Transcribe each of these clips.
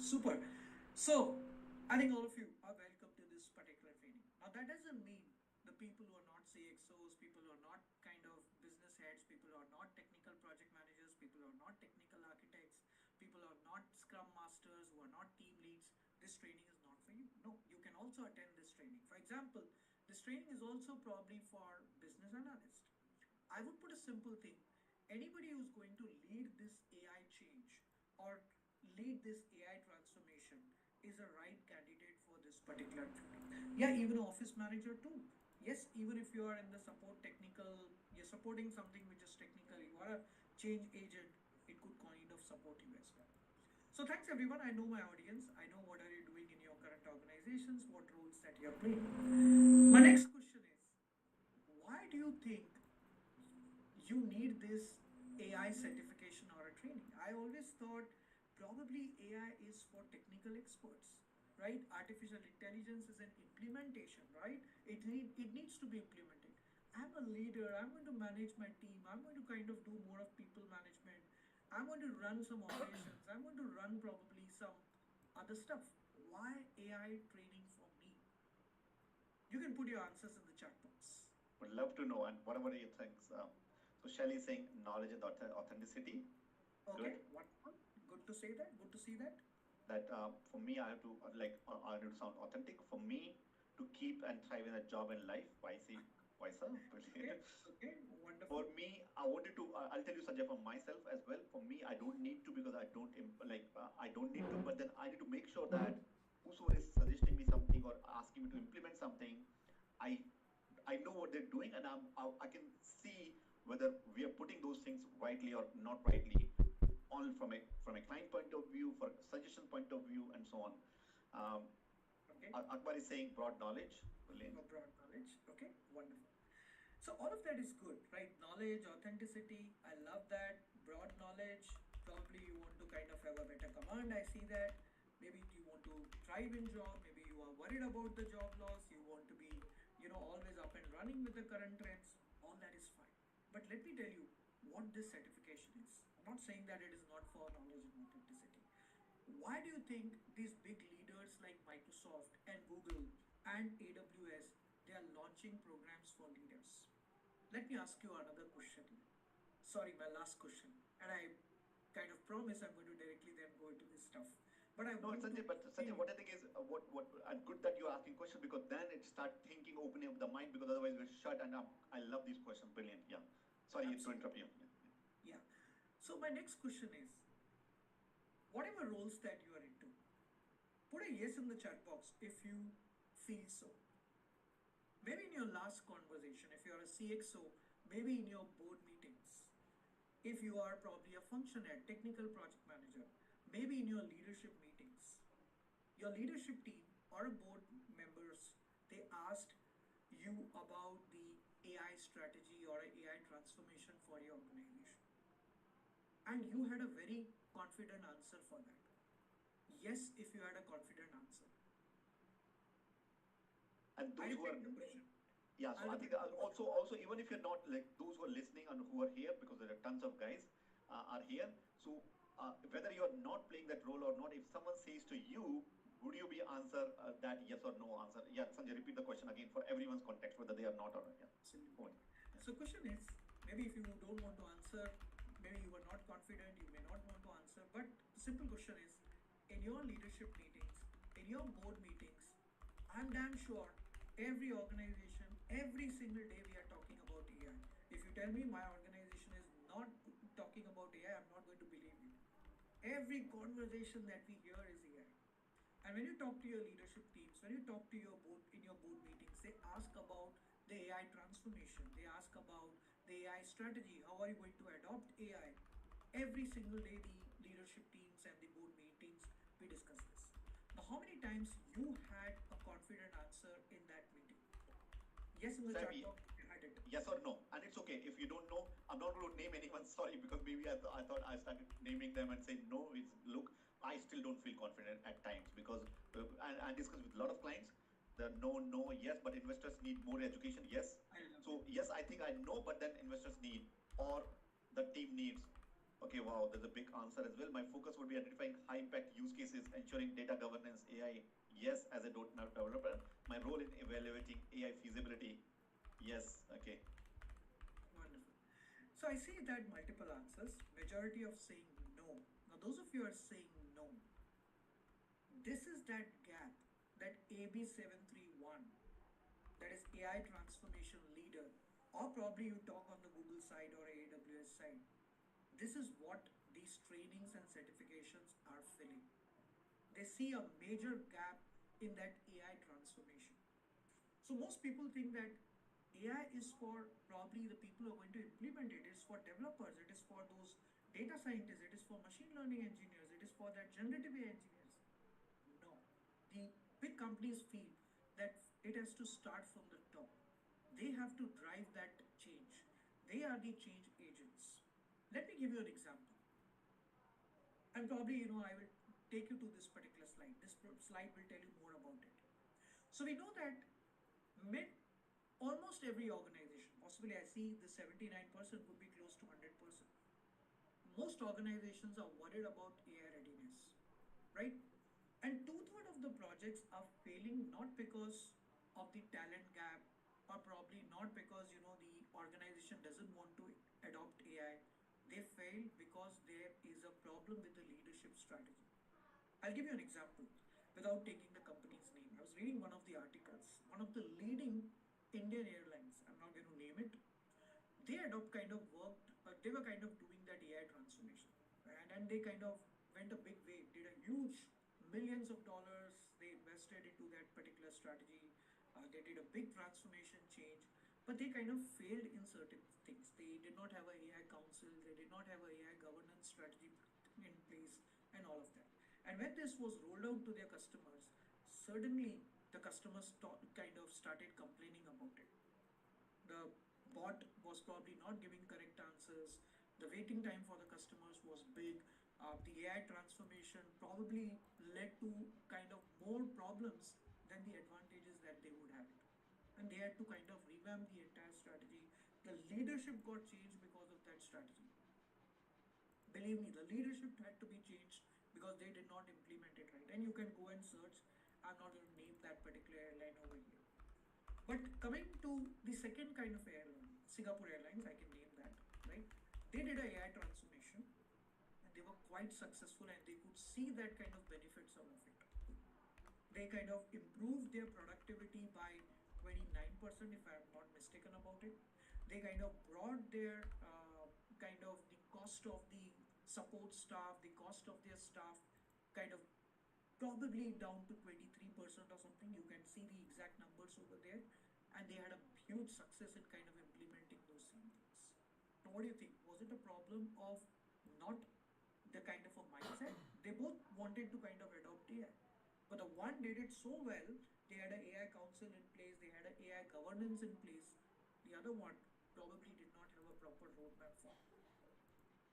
Super. So, I think all of you are welcome to this particular training. Now, that doesn't mean the people who are not CXOs, people who are not kind of business heads, people who are not technical project managers, people who are not technical architects, people who are not scrum masters, who are not team leads, this training is not for you. No, you can also attend this training. For example, this training is also probably for business analysts. I would put a simple thing. Anybody who's going to lead this AI change or lead this AI transformation is a right candidate for this particular training. Yeah, even an office manager too. Yes, even if you are in the support technical, you're supporting something which is technical, you are a change agent, it could kind of support you as well. So thanks everyone. I know my audience. I know what are you doing in your current organizations, what roles that you're playing. My next question is, why do you think you need this AI certification or a training? I always thought probably AI is for technical experts, right? Artificial intelligence is an implementation, right? It needs to be implemented. I'm a leader, I'm going to manage my team, I'm going to kind of do more of people management, I'm going to run some operations, I'm going to run probably some other stuff. Why AI training for me? You can put your answers in the chat box. Would love to know, and whatever you think. So Shelley is saying knowledge and authenticity. Okay, Good. wonderful. Good to say that. Good to see that. That for me, I have to I need to sound authentic. For me, to keep and thrive in a job and life, why sir? Okay, okay, wonderful. For me, I wanted to. I'll tell you, Sanjay, for myself as well. For me, I don't need to because I don't I don't need to. But then I need to make sure that whosoever is suggesting me something or asking me to implement something, I I know what they're doing, and I can see whether we are putting those things rightly or not rightly, all from a client point of view, for suggestion point of view, and so on. Okay. Akbar is saying broad knowledge. Brilliant. Broad knowledge. Okay, wonderful. So all of that is good, right? Knowledge, authenticity. I love that. Broad knowledge. Probably you want to kind of have a better command. I see that. Maybe you want to thrive in job. Maybe you are worried about the job loss. You want to be, always up and running with the current trends. All that is fine. But let me tell you what this certification is. I'm not saying that it is not for knowledge and authenticity. Why do you think these big leaders like Microsoft and Google and AWS, they are launching programs for leaders? Let me ask you another question. Sorry, my last question. And I kind of promise I'm going to directly then go into this stuff. But I No, want Sanjay, to but Sanjay, what I think is good that you're asking questions, because then it start thinking, opening up the mind, because otherwise we're shut. And I love these questions. Brilliant. Yeah. Sorry to interrupt you. Yeah. So my next question is, whatever roles that you are into, put a yes in the chat box if you feel so. Maybe in your last conversation, if you're a CXO, maybe in your board meetings, if you are probably a function head, technical project manager, maybe in your leadership meetings, your leadership team or board members, they asked you about the AI strategy or AI transformation for your organization. And you had a very confident answer for that. Yes, if you had a confident answer. And those who are, yeah, so I think also even if you're not, like those who are listening and who are here, because there are tons of guys are here. So whether you're not playing that role or not, if someone says to you, would you be answer that yes or no answer? Yeah, Sanjay, repeat the question again for everyone's context, whether they are not or not. Yeah. Absolutely. So question is, maybe if you don't want to answer, maybe you are not confident, you may not want to answer, but the simple question is, in your leadership meetings, in your board meetings, I'm damn sure every organization, every single day we are talking about AI. If you tell me my organization is not talking about AI, I'm not going to believe you. Every conversation that we hear is AI. And when you talk to your leadership teams, when you talk to your board in your board meetings, they ask about the AI transformation. They ask about the AI strategy. How are you going to adopt AI? Every single day, the leadership teams and the board meetings, we discuss this. Now, how many times you had a confident answer in that meeting? Yes, in the chat box, you had it. Yes or no, and it's okay if you don't know. I'm not going to name anyone. Sorry, because maybe I thought I started naming them and saying no. It's look, I still don't feel confident at times because I discuss with a lot of clients. The no, yes, but investors need more education. Yes, so yes, I think I know, but then investors need or the team needs Okay, wow, that's a big answer as well. My focus would be identifying high impact use cases, ensuring data governance, AI. Yes, as a .NET developer, my role in evaluating AI feasibility. Yes, okay. Wonderful. So I see that multiple answers, majority of saying no. Now those of you are saying no, this is that gap, that AB731, that is AI transformation leader, or probably you talk on the Google side or AWS side. This is what these trainings and certifications are filling. They see a major gap in that AI transformation. So most people think that AI is for probably the people who are going to implement it. It is for developers. It is for those data scientists. It is for machine learning engineers. It is for that generative AI engineers. No. The big companies feel that it has to start from the top. They have to drive that change. They are the change agents. Let me give you an example. And probably, I will take you to this particular slide. This slide will tell you more about it. So we know that mid almost every organization, possibly I see the 79% would be close to 100%. Most organizations are worried about AI readiness, right? And two-thirds of the projects are failing not because of the talent gap, or probably not because the organization doesn't want to adopt AI. They fail because there is a problem with the leadership strategy. I'll give you an example without taking the company's name. I was reading one of the articles. One of the leading Indian airlines, I'm not going to name it, they they were kind of doing that AI transformation. And they kind of went a big way, did a huge millions of dollars, they invested into that particular strategy. They did a big transformation change, but they kind of failed in certain things. They did not have a AI council, they did not have a AI governance strategy in place, and all of that. And when this was rolled out to their customers, suddenly the customers kind of started complaining about it. The bot was probably not giving correct answers. The waiting time for the customers was big. The AI transformation probably led to kind of more problems than the advantages that they would have it. And they had to kind of revamp the entire strategy. The leadership got changed because of that strategy. Believe me, the leadership had to be changed because they did not implement it right. And you can go and search. I'm not going to name that particular airline over here. But coming to the second kind of airline, Singapore Airlines, I can name that, right? They did a AI transformation and they were quite successful, and they could see that kind of benefits out of it. They kind of improved their productivity by 29%, if I'm not mistaken about it. They kind of brought their kind of the cost of the support staff, the cost of their staff kind of probably down to 23% or something. You can see the exact numbers over there. And they had a huge success in kind of implementing those same things. Now, what do you think? Was it a problem of not the kind of a mindset? They both wanted to kind of adopt AI. But the one did it so well, they had an AI council in place, they had an AI governance in place. The other one probably did not have a proper roadmap for.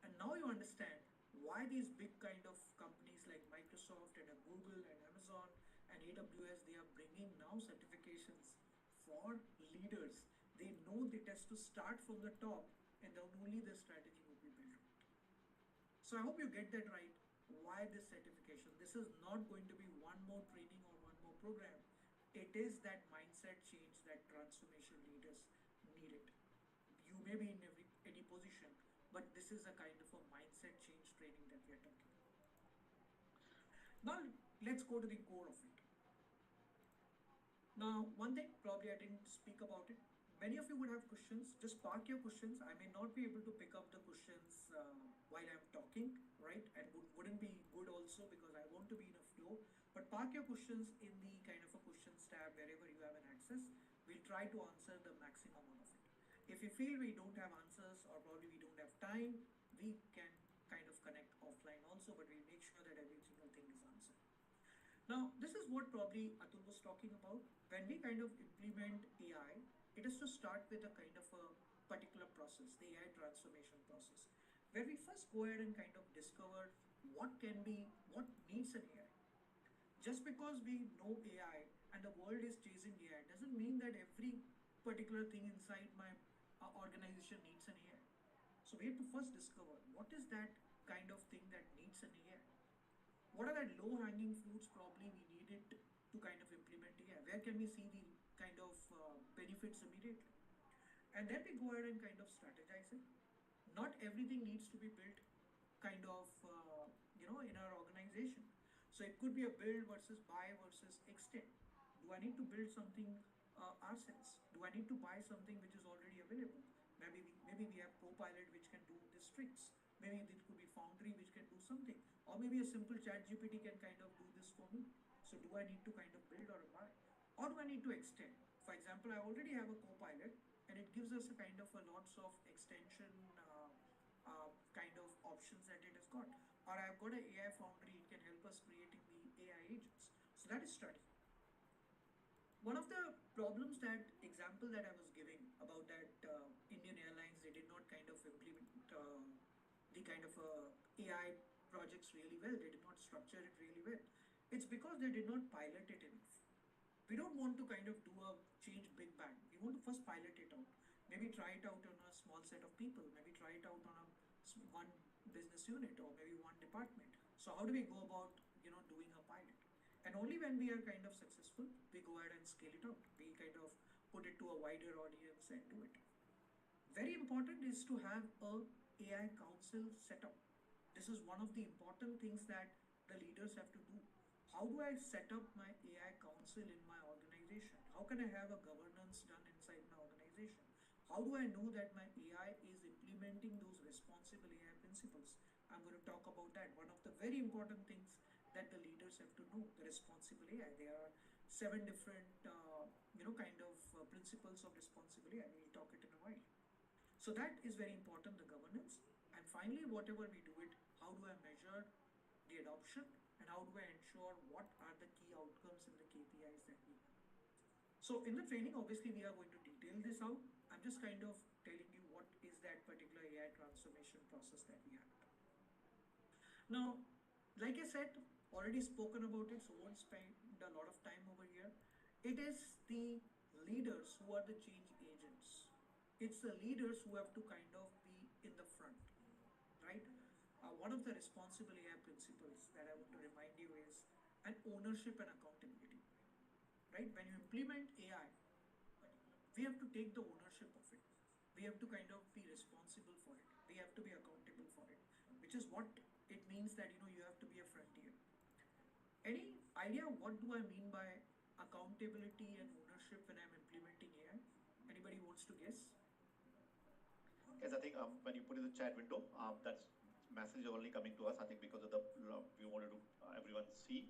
And now you understand why these big kind of companies like Microsoft and Google and Amazon and AWS, they are bringing now certifications for leaders. They know it has to start from the top, and then only the strategy will be built. So I hope you get that right. Why this certification? This is not going to be one more training or one more program. It is that mindset change that transformation leaders need it. You may be in any position, but this is a kind of a mindset change training that we are talking about. Now let's go to the core of it. Now, one thing probably I didn't speak about it. Many of you would have questions. Just park your questions. I may not be able to pick up the questions while I'm talking, right? And wouldn't be good also because I want to be in a flow. But park your questions in the kind of a questions tab wherever you have an access. We'll try to answer the maximum of it. If you feel we don't have answers or probably we don't have time, we can kind of connect offline also, but we'll make sure that every single thing is answered. Now, this is what probably Atul was talking about. When we kind of implement AI, it is to start with a kind of a particular process, the AI transformation process, where we first go ahead and kind of discover what needs an AI. Just because we know AI and the world is chasing AI doesn't mean that every particular thing inside my organization needs an AI. So we have to first discover what is that kind of thing that needs an AI. What are the low hanging fruits probably we needed to kind of implement AI? Where can we see the kind of benefits immediately? And then we go ahead and kind of strategize it. Not everything needs to be built kind of in our organization. So it could be a build versus buy versus extend. Do I need to build something ourselves? Do I need to buy something which is already available? Maybe we have Copilot which can do these tricks. Maybe it could be Foundry which can do something, or maybe a simple Chat GPT can kind of do this for me. So do I need to kind of build or buy, or do I need to extend? For example, I already have a Copilot, and it gives us a kind of a lots of extension kind of options that it has got. Or I've got an AI Foundry; it can help us creating the AI agents. So that is strategy. One of the problems, that example that I was giving about that Indian Airlines, they did not kind of implement the kind of AI projects really well. They did not structure it really well. It's because they did not pilot it enough. We don't want to kind of do a change big bang. We want to first pilot it out. Maybe try it out on a small set of people. Maybe try it out on one business unit, or maybe one department. So how do we go about doing a pilot? And only when we are kind of successful, we go ahead and scale it out. We kind of put it to a wider audience and do it. Very important is to have a AI council set up. This is one of the important things that the leaders have to do. How do I set up my AI council in my organization? How can I have a governance done inside my organization? How do I know that my AI is implementing those responsible AI principles? I'm going to talk about that. One of the very important things that the leaders have to know, the responsible AI. There are 7 different, kind of principles of responsible AI. We'll talk it in a while. So that is very important, the governance. And finally, whatever we do it, how do I measure the adoption, and how do I ensure what are the key outcomes and the KPIs that we have? So in the training, obviously, we are going to detail this out. I'm just kind of telling you what is that particular AI transformation process that we have. Now, like I said, already spoken about it, so won't spend a lot of time over here. It is the leaders who are the change agents. It's the leaders who have to kind of be in the front, right? One of the responsible AI principles that I want to remind you is an ownership and accountability, right? When you implement AI, we have to take the ownership of it. We have to kind of be responsible for it. We have to be accountable for it, which is what it means that you have to be a frontier. Any idea what do I mean by accountability and ownership when I'm implementing AI? Anybody wants to guess? Yes, I think when you put in the chat window, that's message only coming to us. I think because of the we wanted to everyone see.